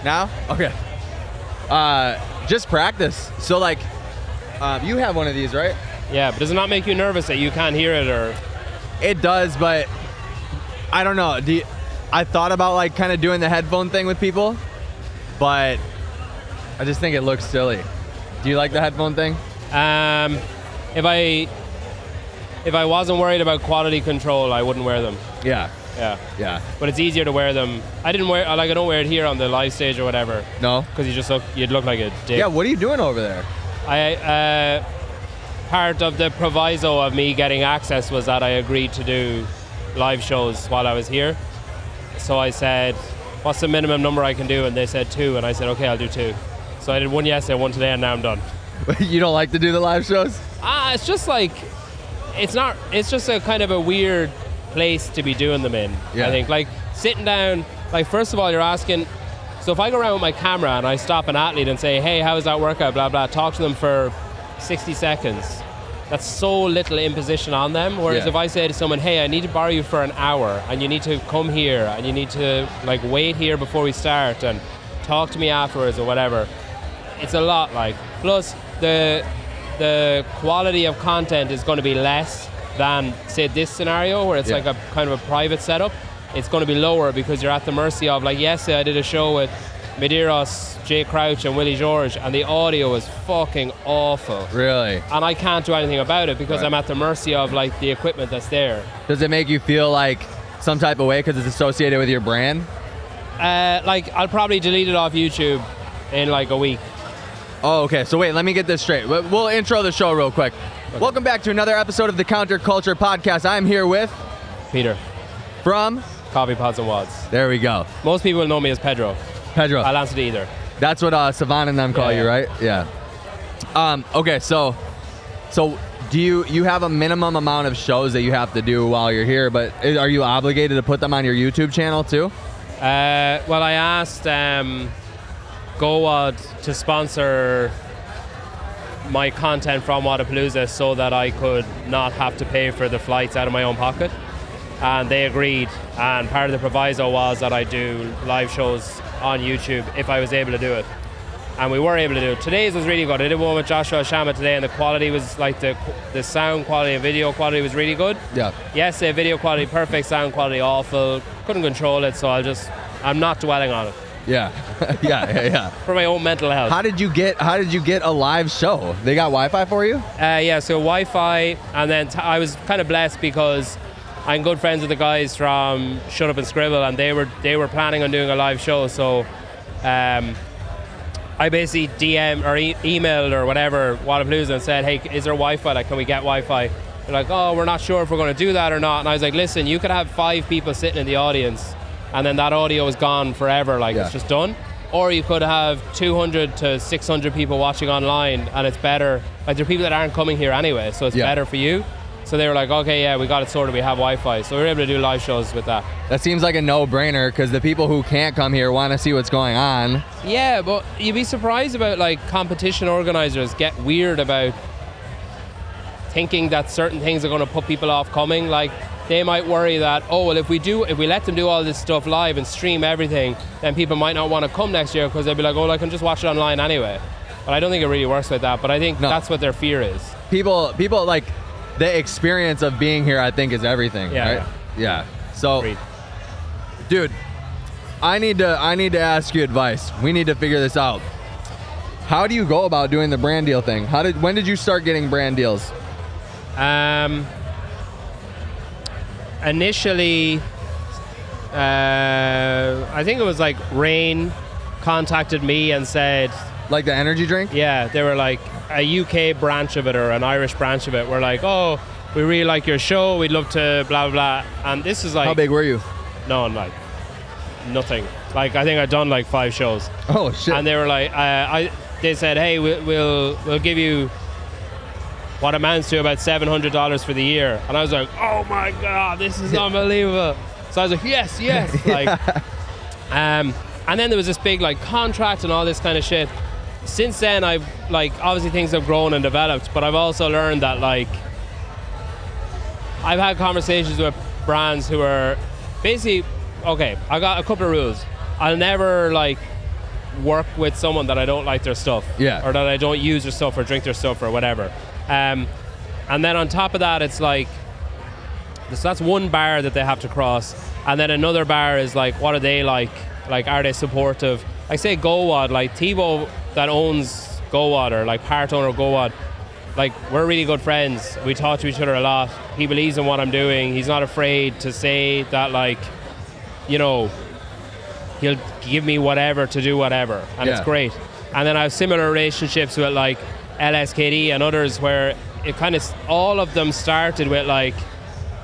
Now? Okay. Just practice. So like, you have one of these, right? Yeah, but does it not make you nervous that you can't hear it, or? It does, but I don't know. I thought about like kind of doing the headphone thing with people, but I just think it looks silly. Do you like the headphone thing? If I wasn't worried about quality control, I wouldn't wear them. Yeah. Yeah. But it's easier to wear them. I don't wear it here on the live stage or whatever. No. Because you'd look like a dick. Yeah. What are you doing over there? Part of the proviso of me getting access was that I agreed to do live shows while I was here. So I said, what's the minimum number I can do? And they said 2, and I said, okay, I'll do 2. So I did 1 yesterday, 1 today, and now I'm done. You don't like to do the live shows? It's just like, it's just a kind of a weird place to be doing them in. Yeah. I think, like, sitting down, like, first of all, you're asking, so if I go around with my camera and I stop an athlete and say, hey, how was that workout, blah, blah, talk to them for 60 seconds, that's so little imposition on them. Whereas if I say to someone, hey, I need to borrow you for an hour, and you need to come here, and you need to like wait here before we start, and talk to me afterwards or whatever, it's a lot. Like, plus the quality of content is going to be less than, say, this scenario where it's like a kind of a private setup. It's going to be lower because you're at the mercy of, like, yesterday I did a show with Medeiros, Jay Crouch, and Willie George, and the audio was fucking awful. Really? And I can't do anything about it because I'm at the mercy of, like, the equipment that's there. Does it make you feel like some type of way because it's associated with your brand? Like, I'll probably delete it off YouTube in like a week. Oh, okay. So wait, let me get this straight. We'll intro the show real quick. Okay. Welcome back to another episode of the Counterculture Podcast. I'm here with Peter from Coffee Pods and Wods. There we go. Most people know me as Pedro. I'll answer to either. That's what Savan and them call you, right? Yeah. Okay, so do you have a minimum amount of shows that you have to do while you're here, but are you obligated to put them on your YouTube channel too? Well, I asked GoWod to sponsor my content from Wadapalooza so that I could not have to pay for the flights out of my own pocket. And they agreed, and part of the proviso was that I do live shows on YouTube if I was able to do it. And we were able to do it. Today's was really good. I did one with Joshua Shama today, and the quality was like the sound quality and video quality was really good. Yeah. Yesterday, video quality perfect, sound quality awful. Couldn't control it, so I'm not dwelling on it. Yeah. yeah. For my own mental health. How did you get a live show? They got Wi-Fi for you? Yeah, so Wi-Fi, and then I was kind of blessed because I'm good friends with the guys from Shut Up and Scribble, and they were planning on doing a live show. So I basically DM'd or emailed or whatever Wadapalooza and said, hey, is there Wi-Fi? Like, can we get Wi-Fi? They're like, oh, we're not sure if we're going to do that or not. And I was like, listen, you could have 5 people sitting in the audience, and then that audio is gone forever. Like, it's just done. Or you could have 200 to 600 people watching online, and it's better. Like, there are people that aren't coming here anyway, so it's better for you. So they were like, okay, yeah, we got it sorted, we have Wi-Fi. So we were able to do live shows with that. That seems like a no-brainer because the people who can't come here want to see what's going on. Yeah, but you'd be surprised about, like, competition organizers get weird about thinking that certain things are going to put people off coming. Like, they might worry that, oh, well, if we let them do all this stuff live and stream everything, then people might not want to come next year because they'll be like, oh, I can just watch it online anyway. But I don't think it really works like that. But I think that's what their fear is. People like, the experience of being here, I think, is everything, right? Yeah. So, Agreed. Dude, I need to ask you advice. We need to figure this out. How do you go about doing the brand deal thing? When did you start getting brand deals? Initially, I think it was like Rain contacted me and said, like the energy drink? Yeah, they were like a UK branch of it or an Irish branch of it. We're like, oh, we really like your show. We'd love to blah, blah, blah. And this is like... How big were you? No, like nothing. Like, I think I'd done like 5 shows. Oh, shit. And they were like, they said, hey, we'll give you what amounts to about $700 for the year. And I was like, oh my God, this is unbelievable. So I was like, yes. Like, and then there was this big like contract and all this kind of shit. Since then, I've like, obviously things have grown and developed, but I've also learned that like, I've had conversations with brands who are basically, okay, I got a couple of rules. I'll never like work with someone that I don't like their stuff. Yeah. Or that I don't use their stuff or drink their stuff or whatever. And then on top of that, it's like, so that's one bar that they have to cross. And then another bar is like, what are they like? Like, are they supportive? I say GoWad, like Thibaut that owns GoWad, or like part owner of GoWad, like, we're really good friends. We talk to each other a lot. He believes in what I'm doing. He's not afraid to say that, like, you know, he'll give me whatever to do whatever. And it's great. And then I have similar relationships with like LSKD and others where it kind of, all of them started with like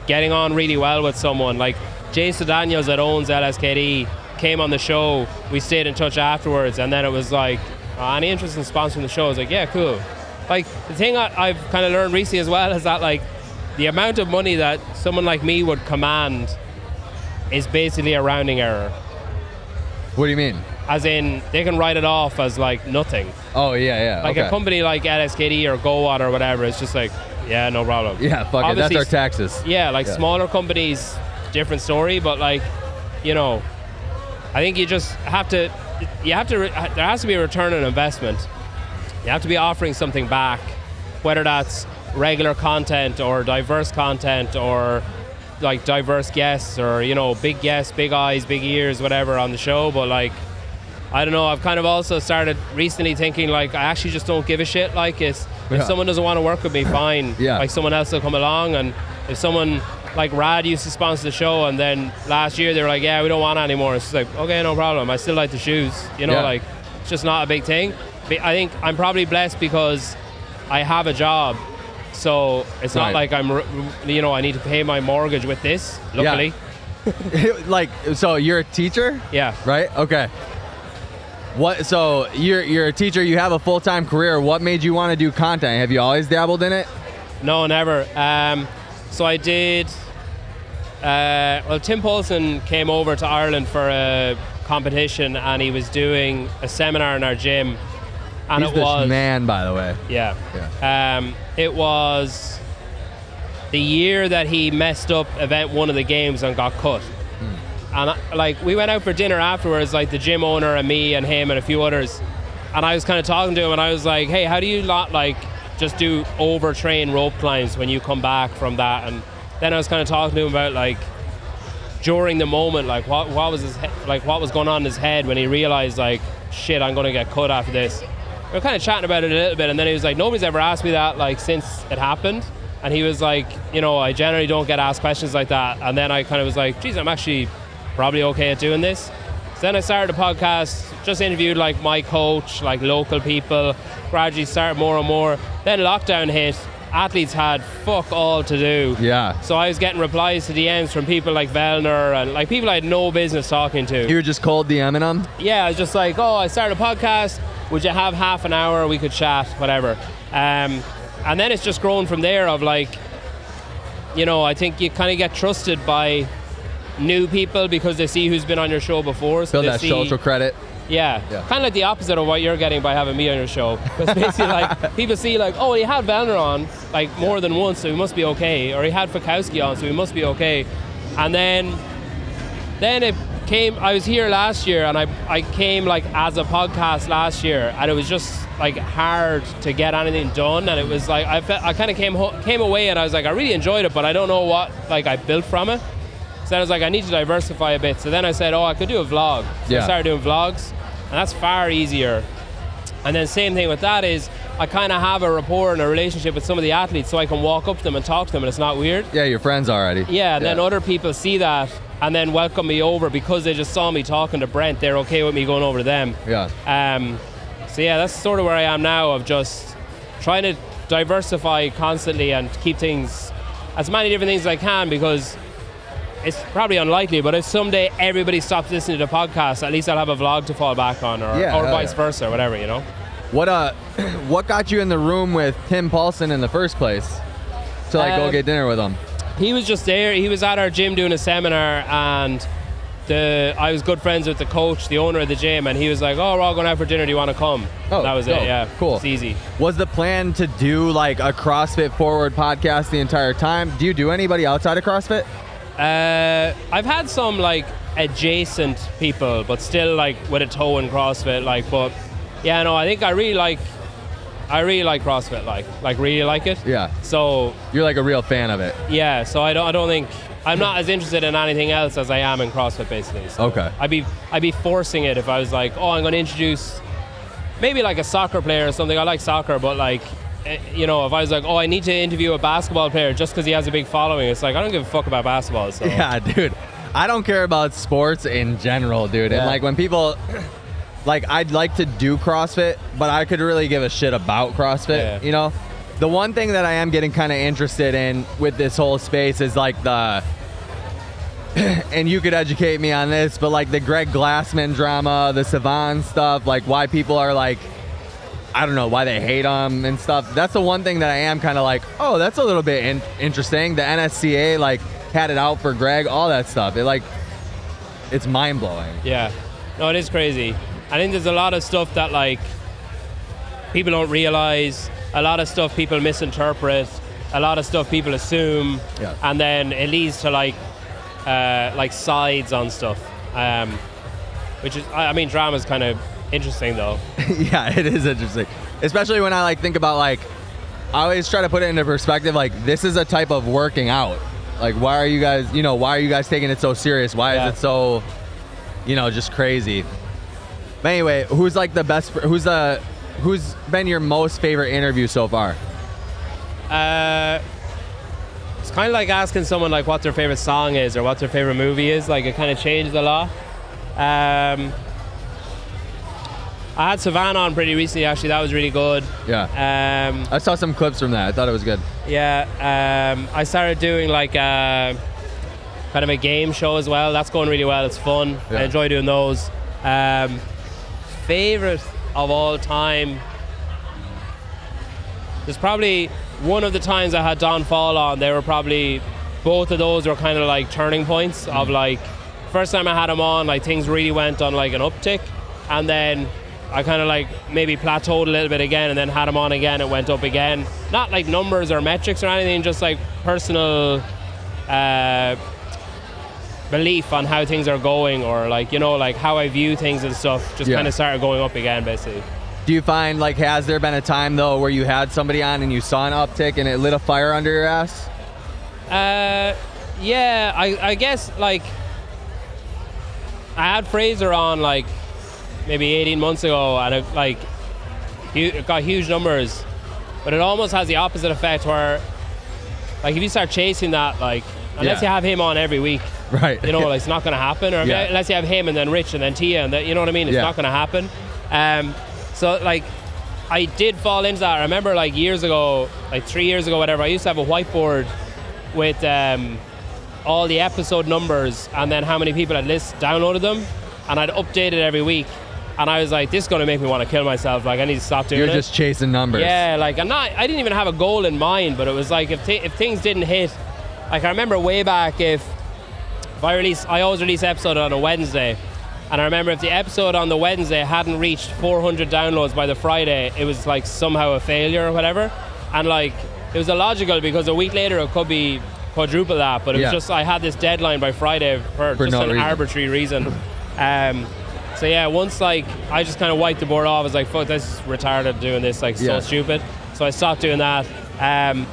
getting on really well with someone. Like Jason Daniels that owns LSKD came on the show. We stayed in touch afterwards. And then it was like, any interest in sponsoring the show? I was like, yeah, cool. Like, the thing I've kind of learned recently as well is that, like, the amount of money that someone like me would command is basically a rounding error. What do you mean? As in, they can write it off as, like, nothing. Oh, yeah. Like, a company like LSKD or GoWad or whatever, it's just like, yeah, no problem. Yeah, fuck it. That's our taxes. Yeah, like, smaller companies, different story, but, like, you know, I think you just have to, there has to be a return on investment. You have to be offering something back, whether that's regular content or diverse content or like diverse guests or, you know, big guests, big eyes, big ears, whatever on the show. But like, I don't know, I've kind of also started recently thinking like, I actually just don't give a shit. Like, if someone doesn't want to work with me, fine. Like, someone else will come along. And if someone like Rad used to sponsor the show and then last year they were like, yeah, we don't want it anymore. It's just like, okay, no problem. I still like the shoes, you know, like, it's just not a big thing. I think I'm probably blessed because I have a job, so it's not like I'm, you know, I need to pay my mortgage with this, luckily. Like, so you're a teacher? Yeah. Right? Okay. What? So you're a teacher, you have a full-time career. What made you want to do content? Have you always dabbled in it? No, never. So I did, well, Tim Poulsen came over to Ireland for a competition and he was doing a seminar in our gym. And He's this man, by the way. Yeah. It was the year that he messed up event one of the games and got cut. And like, we went out for dinner afterwards, like the gym owner and me and him and a few others. And I was kind of talking to him and I was like, hey, how do you not like just do overtrain rope climbs when you come back from that? And then I was kind of talking to him about like during the moment, like what was what was going on in his head when he realized like, shit, I'm going to get cut after this. We were kind of chatting about it a little bit, and then he was like, nobody's ever asked me that, like, since it happened. And he was like, you know, I generally don't get asked questions like that. And then I kind of was like, geez, I'm actually probably okay at doing this. So then I started a podcast, just interviewed, like, my coach, like, local people, gradually started more and more. Then lockdown hit. Athletes had fuck all to do. Yeah. So I was getting replies to DMs from people like Vellner and, like, people I had no business talking to. You were just cold DMing them? Yeah, I was just like, oh, I started a podcast. Would you have half an hour? We could chat, whatever. And then it's just grown from there of like, you know, I think you kind of get trusted by new people because they see who's been on your show before. So build that social credit. Yeah. Kind of like the opposite of what you're getting by having me on your show. Because basically like, people see like, oh, he had Vellner on like more than once, so he must be okay. Or he had Fikowski on, so he must be okay. And then it came, I was here last year and I came like as a podcast last year and it was just like hard to get anything done, and it was like I kind of came away and I was like, I really enjoyed it, but I don't know what like I built from it. So then I was like, I need to diversify a bit. So then I said, oh, I could do a vlog. So I started doing vlogs, and that's far easier. And then same thing with that is I kind of have a rapport and a relationship with some of the athletes, so I can walk up to them and talk to them and it's not weird. Yeah, you're friends already. Yeah, and then other people see that and then welcome me over because they just saw me talking to Brent. They're okay with me going over to them. Yeah. So yeah, that's sort of where I am now, of just trying to diversify constantly and keep things, as many different things as I can, because it's probably unlikely, but if someday everybody stops listening to the podcast, at least I'll have a vlog to fall back on, or vice versa, or whatever, you know. What got you in the room with Tim Poulsen in the first place to like go get dinner with him? He was just there. He was at our gym doing a seminar, and I was good friends with the coach, the owner of the gym, and he was like, oh, we're all going out for dinner, do you want to come? Oh, that was it, yeah. Cool. It's easy. Was the plan to do like a CrossFit Forward podcast the entire time? Do you do anybody outside of CrossFit? I've had some like adjacent people, but still like with a toe in CrossFit. Like, but yeah, no, I think I really like CrossFit. Like really like it. Yeah. So you're like a real fan of it. Yeah. So I don't think I'm not as interested in anything else as I am in CrossFit, basically. So okay. I'd be forcing it if I was like, oh, I'm going to introduce maybe like a soccer player or something. I like soccer, but like, you know, if I was like, oh, I need to interview a basketball player just because he has a big following, it's like, I don't give a fuck about basketball. So. Yeah, dude. I don't care about sports in general, dude. Yeah. And like when people, like I'd like to do CrossFit, but I could really give a shit about CrossFit, Yeah. you know? The one thing that I am getting kind of interested in with this whole space is like the, and you could educate me on this, but like the Greg Glassman drama, the Savan stuff, like why people are like, I don't know, why they hate him and stuff. That's the one thing that I am kind of like, oh, that's a little bit interesting. The NSCA like had it out for Greg, all that stuff. It's mind blowing. Yeah, no, it is crazy. I think there's a lot of stuff that like people don't realize, a lot of stuff people misinterpret, a lot of stuff people assume, and then it leads to like sides on stuff, which is, I mean, drama's kind of interesting though. Yeah, it is interesting, especially when I like think about like, I always try to put it into perspective. Like, this is a type of working out. Like, why are you guys taking it so serious? Why is it so, just crazy? But anyway, who's like the best? Who's been your most favorite interview so far? It's kind of like asking someone like what their favorite song is or what their favorite movie is. Like, it kind of changes a lot. I had Savan on pretty recently, actually. That was really good. Yeah. I saw some clips from that. I thought it was good. Yeah. I started doing like kind of a game show as well. That's going really well. It's fun. Yeah. I enjoy doing those. Favorite of all time. There's probably one of the times I had Don Fall on. They were probably, both of those were kind of like turning points of like, first time I had him on, like things really went on like an uptick, and then I kind of like maybe plateaued a little bit again, and then had him on again, it went up again. Not like numbers or metrics or anything, just like personal belief on how things are going, or like, like how I view things and stuff, just kind of started going up again, basically. Do you find, like, has there been a time though where you had somebody on and you saw an uptick and it lit a fire under your ass? Yeah, I guess like I had Fraser on like maybe 18 months ago, and it got huge numbers, but it almost has the opposite effect where like if you start chasing that, like unless you have him on every week, right? Like, it's not going to happen, or unless you have him and then Rich and then Tia, and you know what I mean, it's not going to happen. So like I did fall into that. I remember like years ago, like 3 years ago, whatever, I used to have a whiteboard with all the episode numbers and then how many people had downloaded them, and I'd update it every week. And I was like, this is going to make me want to kill myself. Like, I need to stop doing it. You're just chasing numbers. Yeah, like I didn't even have a goal in mind, but it was like if things didn't hit, like I remember way back I always release episode on a Wednesday. And I remember if the episode on the Wednesday hadn't reached 400 downloads by the Friday, it was like somehow a failure or whatever. And like, it was illogical because a week later it could be quadruple that, but it was just, I had this deadline by Friday for just no an reason. arbitrary reason. So yeah, once like, I just kind of wiped the board off. I was like, fuck, this is retarded doing this, like so stupid. So I stopped doing that. And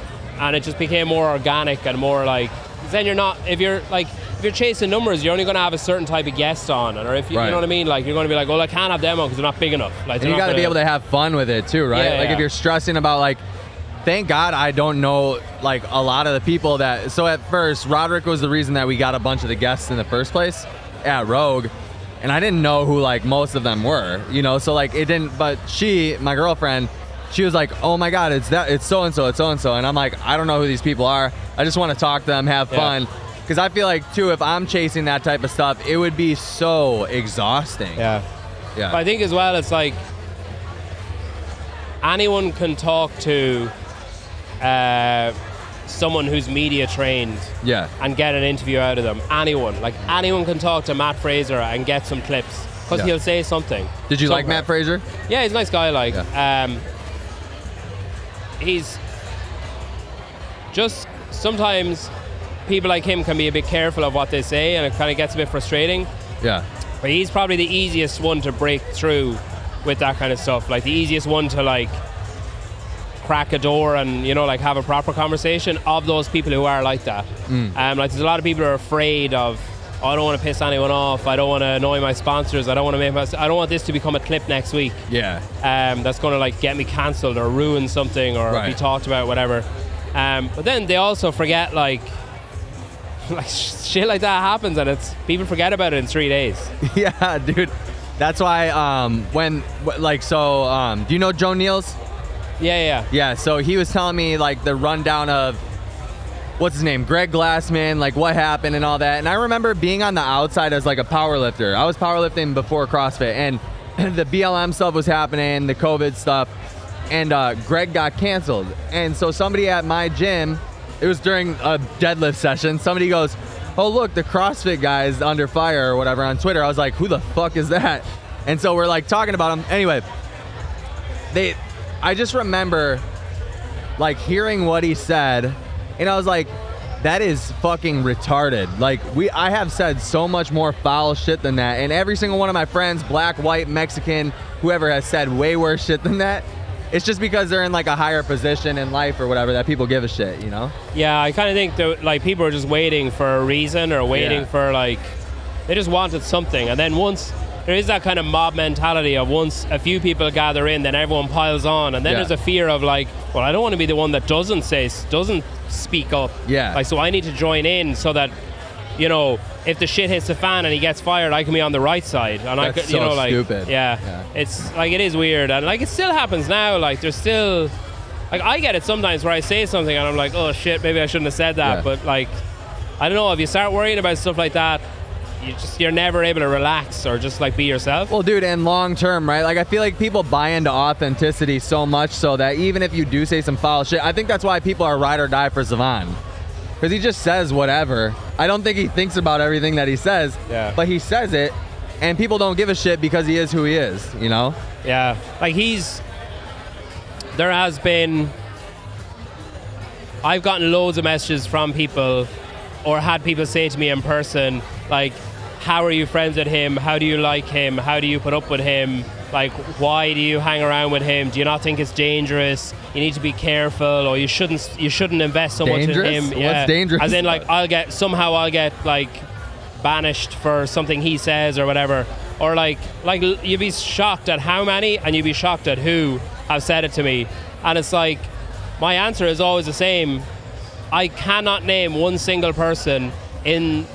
it just became more organic and more like, then you're not, if you're chasing numbers, you're only going to have a certain type of guest on, or if you, you know what I mean, like you're going to be like, well, I can't have them on because they're not big enough. Like, and you got to be able to have fun with it too, right? If you're stressing about like, thank God I don't know like a lot of the people that. So at first, Roderick was the reason that we got a bunch of the guests in the first place at Rogue, and I didn't know who like most of them were, So like it didn't. But my girlfriend, she was like, oh my God, it's so and so, and I'm like, I don't know who these people are. I just want to talk to them, have fun. Because I feel like, too, if I'm chasing that type of stuff, it would be so exhausting. Yeah. But I think as well, it's like anyone can talk to someone who's media trained and get an interview out of them. Anyone. Like, anyone can talk to Matt Fraser and get some clips because he'll say something. Did you like Matt Fraser? Yeah, he's a nice guy. Like, he's just sometimes people like him can be a bit careful of what they say, and it kind of gets a bit frustrating. Yeah. But he's probably the easiest one to break through with that kind of stuff. Like the easiest one to like crack a door and, you know, like have a proper conversation of those people who are like that. Like there's a lot of people who are afraid of, oh, I don't want to piss anyone off. I don't want to annoy my sponsors. I don't want this to become a clip next week. Yeah. That's going to like get me cancelled or ruin something or be talked about, whatever. But then they also forget like shit like that happens, and people forget about it in 3 days. Yeah, dude. That's why do you know Joe Niels? Yeah. Yeah, so he was telling me like the rundown of what's his name, Greg Glassman, like what happened and all that. And I remember being on the outside as like a power lifter. I was powerlifting before CrossFit, and the BLM stuff was happening, the COVID stuff, and Greg got canceled. And so somebody at my gym, it was during a deadlift session, somebody goes, oh look, the CrossFit guy is under fire or whatever on Twitter. I was like, who the fuck is that? And so we're like talking about him. Anyway, I just remember like hearing what he said, and I was like, that is fucking retarded. Like I have said so much more foul shit than that, and every single one of my friends, black, white, Mexican, whoever, has said way worse shit than that. It's just because they're in like a higher position in life or whatever that people give a shit, you know? Yeah, I kind of think that like people are just waiting for a reason or waiting for like, they just wanted something. And then once there is that kind of mob mentality of once a few people gather in, then everyone piles on. And then there's a fear of like, well, I don't want to be the one that doesn't speak up. Yeah. Like, so I need to join in so that, you know, if the shit hits the fan and he gets fired, I can be on the right side. And that's I could, you know, like, stupid. Yeah. It's like, it is weird. And like, it still happens now. Like, there's still, like, I get it sometimes where I say something and I'm like, oh shit, maybe I shouldn't have said that. But like, I don't know, if you start worrying about stuff like that, you're never able to relax or just like be yourself. Well, dude, and long term, right? Like I feel like people buy into authenticity so much so that even if you do say some foul shit, I think that's why people are ride or die for Savan. Because he just says whatever. I don't think he thinks about everything that he says, but he says it, and people don't give a shit because he is who he is, you know? Yeah, like there has been, I've gotten loads of messages from people or had people say to me in person, like, how are you friends with him? How do you like him? How do you put up with him? Like, why do you hang around with him? Do you not think it's dangerous? You need to be careful, or you shouldn't invest so much in him. What's dangerous? As in, like, I'll get like banished for something he says or whatever. Or like you'd be shocked at how many, and you'd be shocked at who have said it to me. And it's like, my answer is always the same. I cannot name one single person in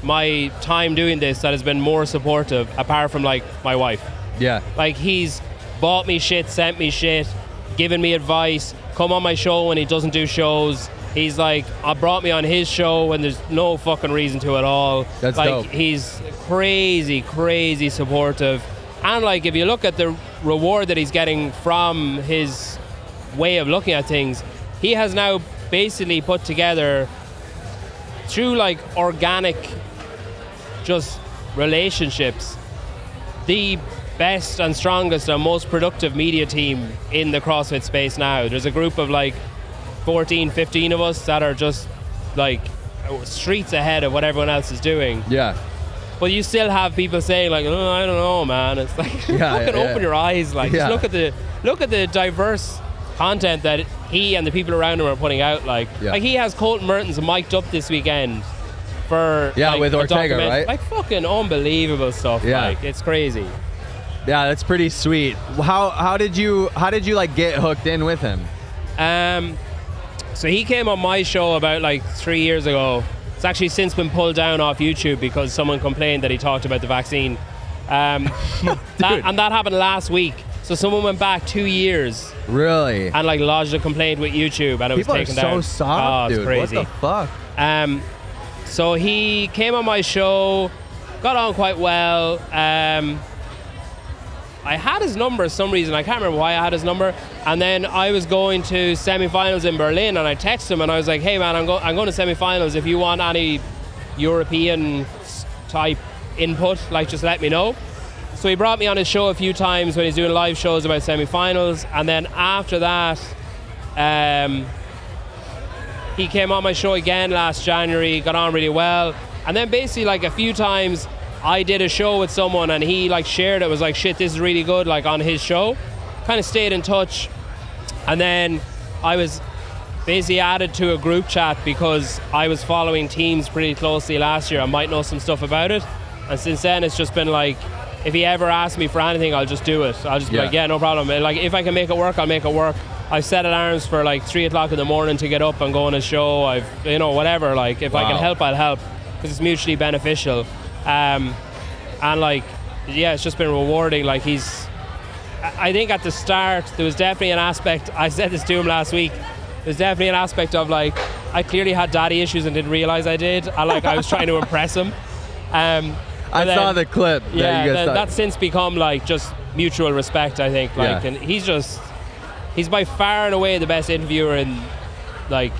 my time doing this that has been more supportive, apart from like my wife. Yeah. Like, he's bought me shit, sent me shit, given me advice, come on my show when he doesn't do shows. He's like, brought me on his show when there's no fucking reason to at all. That's like, dope. He's crazy supportive. And like, if you look at the reward that he's getting from his way of looking at things, he has now basically put together, through like organic just relationships, the best and strongest and most productive media team in the CrossFit space now. There's a group of like 14, 15 of us that are just like streets ahead of what everyone else is doing. Yeah. But you still have people saying like, oh, I don't know, man. It's like, fucking open your eyes. Like, just look at the diverse content that he and the people around him are putting out. Like he has Colton Mertens mic'd up this weekend for like, with Ortega, right? Like, fucking unbelievable stuff. Like, it's crazy. Yeah, that's pretty sweet. How did you like get hooked in with him? So he came on my show about like 3 years ago. It's actually since been pulled down off YouTube because someone complained that he talked about the vaccine. And that happened last week. So someone went back 2 years. Really? And like lodged a complaint with YouTube, and it was taken down. People are so soft, dude. It's crazy. What the fuck? So he came on my show, got on quite well. I had his number for some reason. I can't remember why I had his number. And then I was going to semi-finals in Berlin, and I texted him and I was like, hey man, I'm going to semi-finals. If you want any European type input, like, just let me know. So he brought me on his show a few times when he's doing live shows about semi-finals. And then after that, he came on my show again last January, got on really well. And then basically like a few times I did a show with someone and he like shared it, was like, shit, this is really good, like on his show. Kind of stayed in touch. And then I was basically added to a group chat because I was following teams pretty closely last year. I might know some stuff about it. And since then it's just been like, if he ever asks me for anything, I'll just do it. I'll just be like, yeah, no problem. Like if I can make it work, I'll make it work. I've set alarms for like 3 o'clock in the morning to get up and go on a show. I've, you know, whatever. Like if I can help, I'll help because it's mutually beneficial. And like, yeah, it's just been rewarding. Like I think at the start, there was definitely an aspect, I said this to him last week, there's definitely an aspect of like, I clearly had daddy issues and didn't realize I did. I was trying to impress him. I saw the clip. Yeah, that's since become like just mutual respect, I think. Like, and he's by far and away the best interviewer in, like,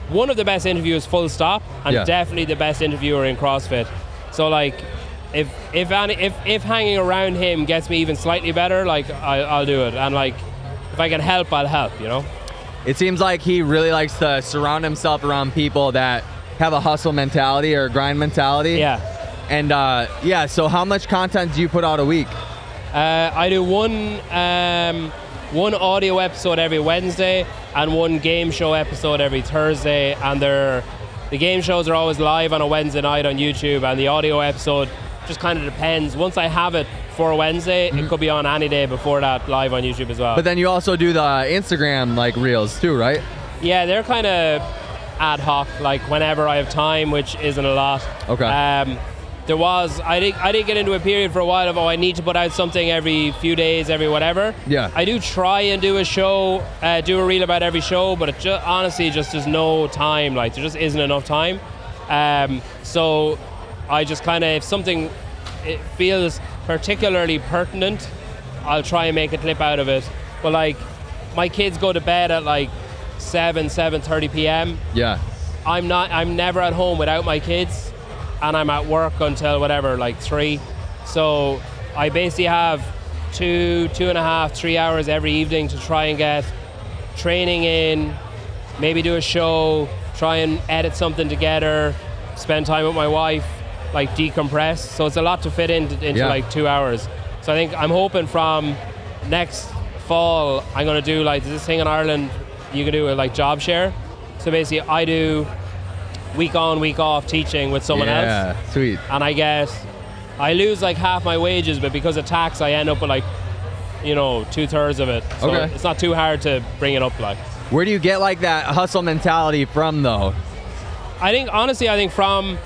one of the best interviewers, full stop, and definitely the best interviewer in CrossFit. So like, if hanging around him gets me even slightly better, like I'll do it. And like, if I can help, I'll help. You know. It seems like he really likes to surround himself around people that have a hustle mentality or a grind mentality. Yeah. And so how much content do you put out a week? I do one audio episode every Wednesday and one game show episode every Thursday. And the game shows are always live on a Wednesday night on YouTube, and the audio episode just kind of depends. Once I have it for a Wednesday, it could be on any day before that live on YouTube as well. But then you also do the Instagram like reels too, right? Yeah, they're kind of ad hoc, like whenever I have time, which isn't a lot. Okay. I did get into a period for a while of, I need to put out something every few days, every whatever. Yeah. I do try and do a show, do a reel about every show, but it honestly just there's no time, like there just isn't enough time. So I just kind of, if something it feels particularly pertinent, I'll try and make a clip out of it. But like, my kids go to bed at like 7:30 p.m. Yeah. I'm never at home without my kids, and I'm at work until whatever, like 3. So I basically have 2.5, 3 hours every evening to try and get training in, maybe do a show, try and edit something together, spend time with my wife, like decompress. So it's a lot to fit into like 2 hours. So I think I'm hoping from next fall, I'm going to do like, there's this thing in Ireland, you can do a like job share. So basically I do week on, week off teaching with someone else. Yeah, sweet. And I lose like half my wages, but because of tax, I end up with like, 2/3 of it. So it's not too hard to bring it up. Like, where do you get like that hustle mentality from though? I think from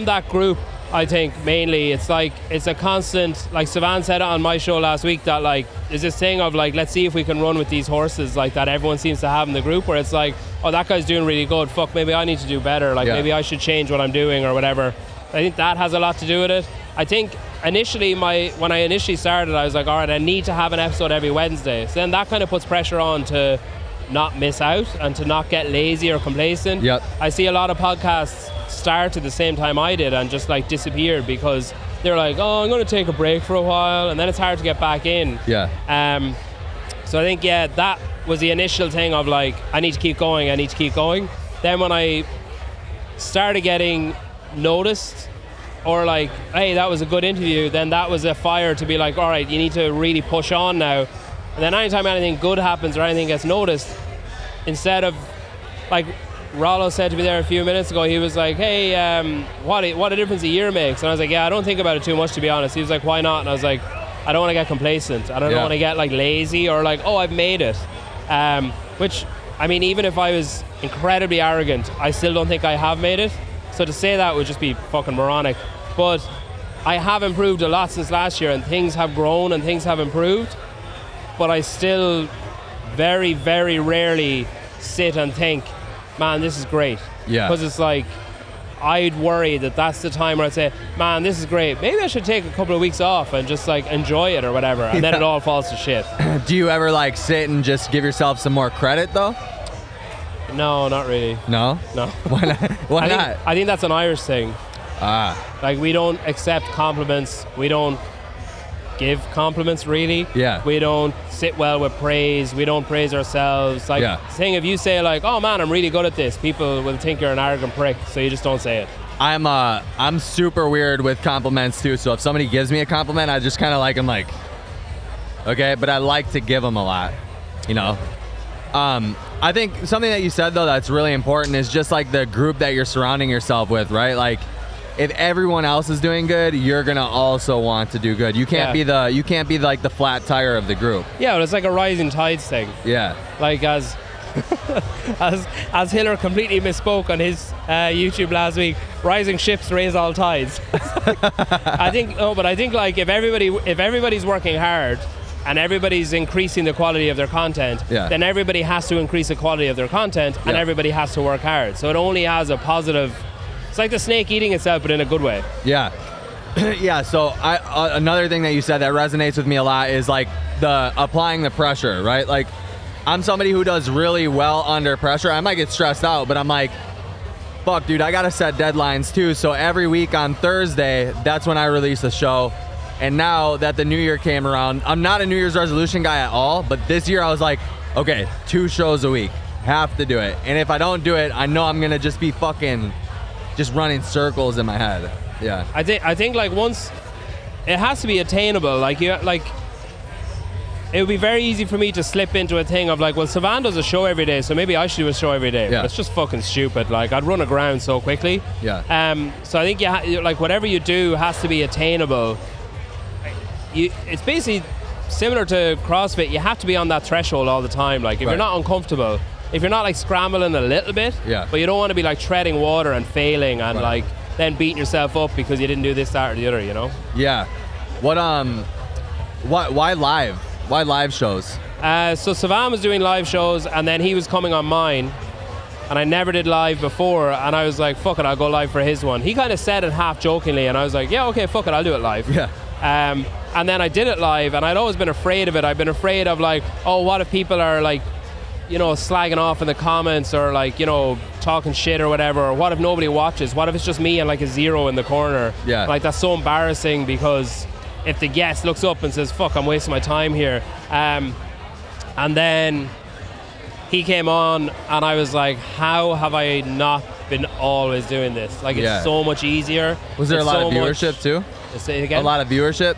that group, I think mainly it's like, it's a constant, like Savan said on my show last week, that like, there's this thing of like, let's see if we can run with these horses, like that everyone seems to have in the group, where it's like, oh, that guy's doing really good, fuck, maybe I need to do better, like maybe I should change what I'm doing or whatever. I think that has a lot to do with it. I think initially, when I initially started, I was like, all right, I need to have an episode every Wednesday. So then that kind of puts pressure on to not miss out and to not get lazy or complacent. Yep. I see a lot of podcasts start at the same time I did and just like disappeared because they're like, oh, I'm going to take a break for a while, and then it's hard to get back in. Yeah. So I think, that was the initial thing of like, I need to keep going. Then when I started getting noticed, or like, hey, that was a good interview, then that was a fire to be like, all right, you need to really push on now. And then anytime anything good happens or anything gets noticed, instead of, like Rollo said to me there a few minutes ago, he was like, hey, what a difference a year makes. And I was like, yeah, I don't think about it too much, to be honest. He was like, why not? And I was like, I don't want to get complacent. I don't want to get like lazy or like, oh, I've made it. Which, I mean, even if I was incredibly arrogant, I still don't think I have made it. So to say that would just be fucking moronic. But I have improved a lot since last year, and things have grown and things have improved. But I still very, very rarely sit and think, man, this is great. Yeah. Because it's like, I'd worry that that's the time where I'd say, man, this is great. Maybe I should take a couple of weeks off and just like enjoy it or whatever. And then it all falls to shit. Do you ever like sit and just give yourself some more credit though? No, not really. No? No. Why not? Why not? I think that's an Irish thing. Ah. Like, we don't accept compliments. We don't give compliments, really. Yeah. We don't sit well with praise. We don't praise ourselves. Like, Yeah. the thing, if you say like, oh man, I'm really good at this, people will think you're an arrogant prick, so you just don't say it. I'm super weird with compliments too. So if somebody gives me a compliment, I just kind of like, I'm like, okay, but I like to give them a lot, you know. I think something that you said though that's really important is just like the group that you're surrounding yourself with, right? Like, if everyone else is doing good, you're gonna also want to do good. You can't be like the flat tire of the group. Yeah, well, it's like a rising tides thing. Yeah. Like as Hiller completely misspoke on his YouTube last week, rising ships raise all tides. I think like if everybody's working hard and everybody's increasing the quality of their content, then everybody has to increase the quality of their content and everybody has to work hard. So it only has a positive. It's like the snake eating itself, but in a good way. Yeah. Yeah, so another thing that you said that resonates with me a lot is like the applying the pressure, right? Like, I'm somebody who does really well under pressure. I might get stressed out, but I'm like, fuck, dude, I gotta set deadlines too. So every week on Thursday, that's when I release a show. And now that the new year came around, I'm not a New Year's resolution guy at all, but this year I was like, okay, 2 shows a week, have to do it. And if I don't do it, I know I'm gonna just be fucking just running circles in my head. Yeah. I think like once it has to be attainable. Like it would be very easy for me to slip into a thing of like, well, Savan does a show every day, so maybe I should do a show every day. Yeah. But it's just fucking stupid. Like, I'd run aground so quickly. Yeah. So I think like whatever you do has to be attainable. It's basically similar to CrossFit. You have to be on that threshold all the time. Like, if you're not uncomfortable, if you're not like scrambling a little bit, but you don't want to be like treading water and failing and like then beating yourself up because you didn't do this, that, or the other, you know? Yeah. Why live? Why live shows? So Savan was doing live shows and then he was coming on mine and I never did live before and I was like, fuck it, I'll go live for his one. He kind of said it half jokingly and I was like, yeah, okay, fuck it, I'll do it live. Yeah. And then I did it live and I'd always been afraid of it. I've been afraid of like, oh, what if people are like, you know, slagging off in the comments or like, you know, talking shit or whatever, or what if nobody watches? What if it's just me and like a 0 in the corner? Yeah. Like, that's so embarrassing because if the guest looks up and says, fuck, I'm wasting my time here. And then he came on and I was like, how have I not been always doing this? Like, it's so much easier. Was there a lot of viewership too? Say it again? A lot of viewership?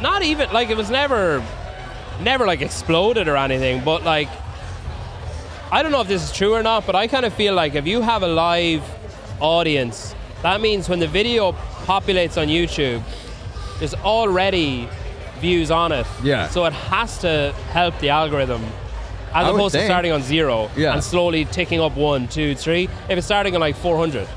Not even, like, it was never like exploded or anything, but like, I don't know if this is true or not, but I kind of feel like if you have a live audience, that means when the video populates on YouTube, there's already views on it. Yeah. So it has to help the algorithm as opposed to starting on 0 and slowly ticking up 1, 2, 3. If it's starting on like 400,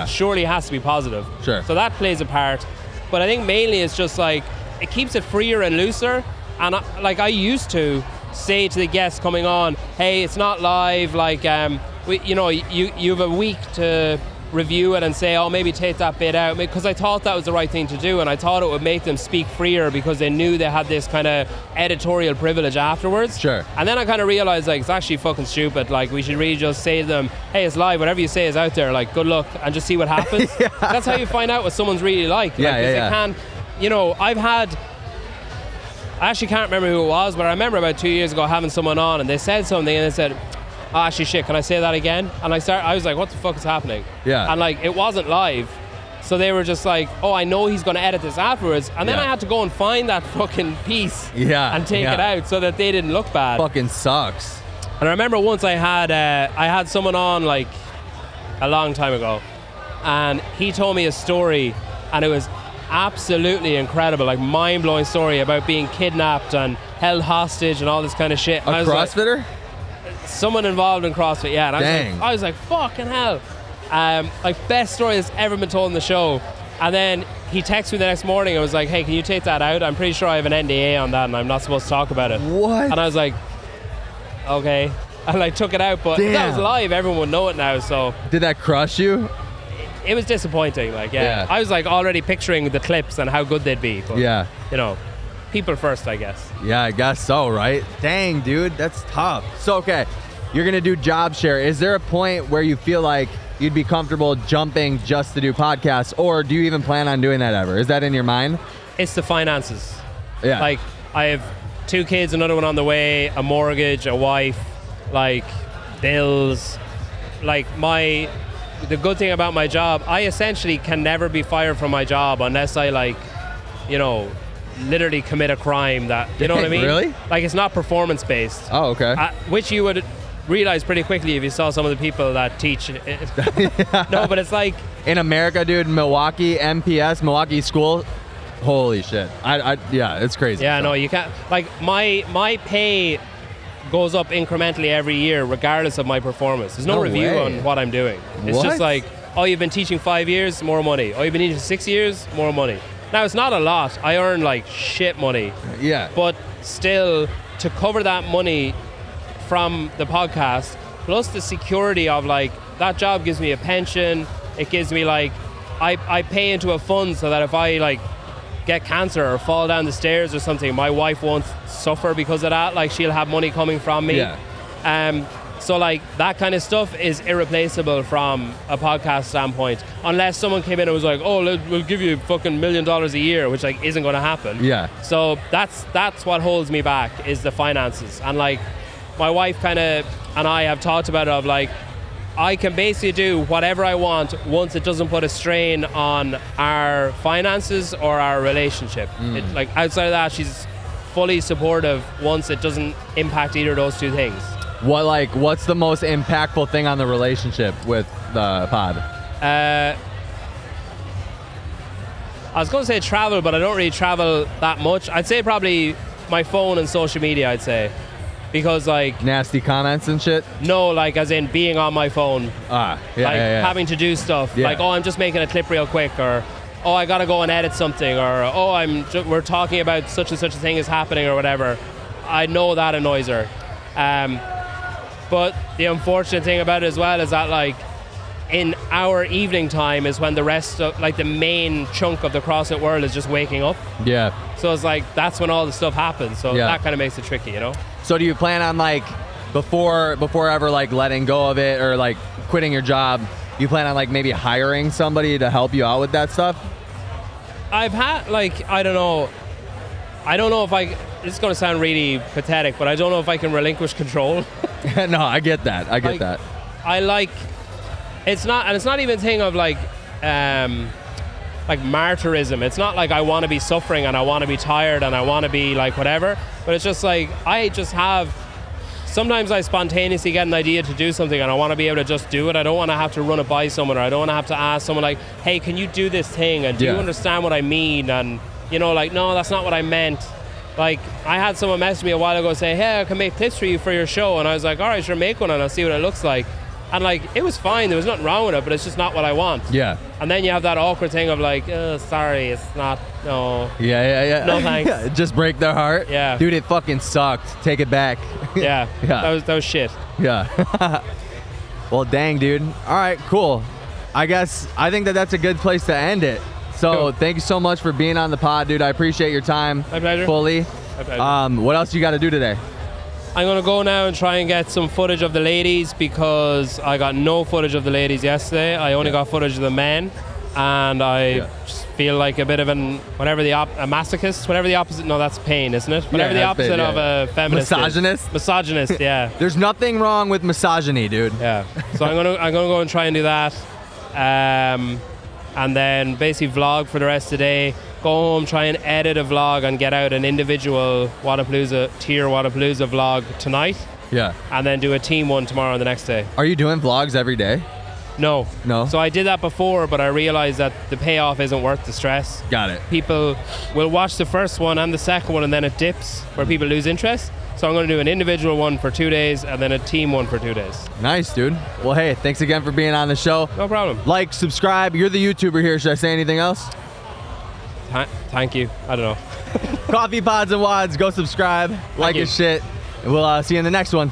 surely it has to be positive. Sure. So that plays a part. But I think mainly it's just like, it keeps it freer and looser. And I used to say to the guests coming on, hey, it's not live, like, you have a week to review it and say, oh, maybe take that bit out, because I thought that was the right thing to do, and I thought it would make them speak freer because they knew they had this kind of editorial privilege afterwards. Sure. And then I kind of realized, like, it's actually fucking stupid. Like, we should really just say to them, hey, it's live, whatever you say is out there, like, good luck, and just see what happens. That's how you find out what someone's really like. They can't, you know, I actually can't remember who it was, but I remember about 2 years ago having someone on and they said something and they said, oh, actually, shit, can I say that again? And I was like, what the fuck is happening? Yeah. And like, it wasn't live. So they were just like, oh, I know he's going to edit this afterwards. And then I had to go and find that fucking piece and take it out so that they didn't look bad. Fucking sucks. And I remember once I had someone on like a long time ago and he told me a story and it was absolutely incredible, like mind-blowing story about being kidnapped and held hostage and all this kind of shit. A CrossFitter? Like, someone involved in CrossFit, yeah. And I was like, fucking hell. Like, best story that's ever been told in the show. And then he texted me the next morning and was like, hey, can you take that out? I'm pretty sure I have an NDA on that and I'm not supposed to talk about it. What? And I was like, okay. I like took it out, but if that was live, everyone would know it now, so. Did that crush you? It was disappointing, like, I was like already picturing the clips and how good they'd be. But, you know, people first, I guess. Yeah, I guess so, right? Dang, dude, that's tough. So, okay, you're gonna do job share. Is there a point where you feel like you'd be comfortable jumping just to do podcasts, or do you even plan on doing that ever? Is that in your mind? It's the finances. Yeah. Like, I have 2 kids, another one on the way, a mortgage, a wife, like, bills. Like, the good thing about my job, I essentially can never be fired from my job unless I, like, you know, literally commit a crime that, you know what I mean? Really? Like, it's not performance based. Oh, okay. Which you would realize pretty quickly if you saw some of the people that teach. No, but it's like, in America, dude, Milwaukee school, holy shit. Yeah, it's crazy. yeah, no, you can't. Like, my pay goes up incrementally every year regardless of my performance. There's no review way. on what I'm doing. It's just like, oh, you've been teaching 5 years, more money. Oh, you've been teaching 6 years, more money. Now, it's not a lot. I earn like shit money. Yeah. But still, to cover that money from the podcast, plus the security of, like, that job gives me a pension. It gives me, like, I pay into a fund so that if I, like, get cancer or fall down the stairs or something, my wife won't suffer because of that. Like, she'll have money coming from me. Yeah. So, like, that kind of stuff is irreplaceable from a podcast standpoint, unless someone came in and was like, oh, we'll give you fucking $1 million a year, which, like, isn't going to happen. Yeah. So that's what holds me back, is the finances. And, like, my wife kind of and I have talked about it, of, like, I can basically do whatever I want once it doesn't put a strain on our finances or our relationship. Like, outside of that, she's fully supportive once it doesn't impact either of those two things. What's the most impactful thing on the relationship with the pod? I was going to say travel, but I don't really travel that much. I'd say probably my phone and social media, I'd say. Because, like... Nasty comments and shit? No, like, as in being on my phone. Having to do stuff. Yeah. Like, oh, I'm just making a clip real quick, or, oh, I got to go and edit something, or, oh, we're talking about such and such a thing is happening, or whatever. I know that annoys her. But the unfortunate thing about it as well is that, like, in our evening time is when the rest of, like, the main chunk of the CrossFit world is just waking up. Yeah. So it's like, that's when all the stuff happens. So that kind of makes it tricky, you know? So do you plan on, like, before ever, like, letting go of it or, like, quitting your job, you plan on, like, maybe hiring somebody to help you out with that stuff? I've had, like, I don't know if this is going to sound really pathetic, but I don't know if I can relinquish control. No, I get that. I get that. I like, it's not even a thing of, like martyrism. It's not like I want to be suffering and I want to be tired and I want to be, like, whatever, but it's just like, sometimes I spontaneously get an idea to do something and I want to be able to just do it. I don't want to have to run it by someone, or I don't want to have to ask someone, like, hey, can you do this thing, and do you understand what I mean, and, you know, like, no, that's not what I meant. Like, I had someone message me a while ago say, hey, I can make clips for you for your show, and I was like, all right, sure, make one and I'll see what it looks like. And, like, it was fine, there was nothing wrong with it, but it's just not what I want. Yeah. And then you have that awkward thing of, like, sorry, it's not, no. Yeah. No thanks. Just break their heart. Yeah. Dude, it fucking sucked. Take it back. Yeah. Yeah. That was shit. Yeah. Well, dang, dude. All right, cool. I think that's a good place to end it. So Cool. Thank you so much for being on the pod, dude. I appreciate your time. My pleasure. Fully. My pleasure. What else you got to do today? I'm going to go now and try and get some footage of the ladies, because I got no footage of the ladies yesterday. I only got footage of the men, and I just feel like a bit of a masochist, whatever the opposite. No, that's pain, isn't it? Whatever the opposite pain, of a feminist. Misogynist? Misogynist, yeah. There's nothing wrong with misogyny, dude. Yeah. So I'm gonna go and try and do that, and then basically vlog for the rest of the day. Go home, try and edit a vlog, and get out an individual tier Wadapalooza vlog tonight. Yeah. And then do a team one tomorrow and the next day. Are you doing vlogs every day? No. So I did that before, but I realized that the payoff isn't worth the stress. Got it. People will watch the first one and the second one, and then it dips where people lose interest. So I'm going to do an individual one for 2 days and then a team one for 2 days. Nice, dude. Well, hey, thanks again for being on the show. No problem. Like, subscribe. You're the YouTuber here. Should I say anything else? Thank you. I don't know. Coffee Pods and Wods. Go subscribe. Like his shit. And we'll see you in the next one.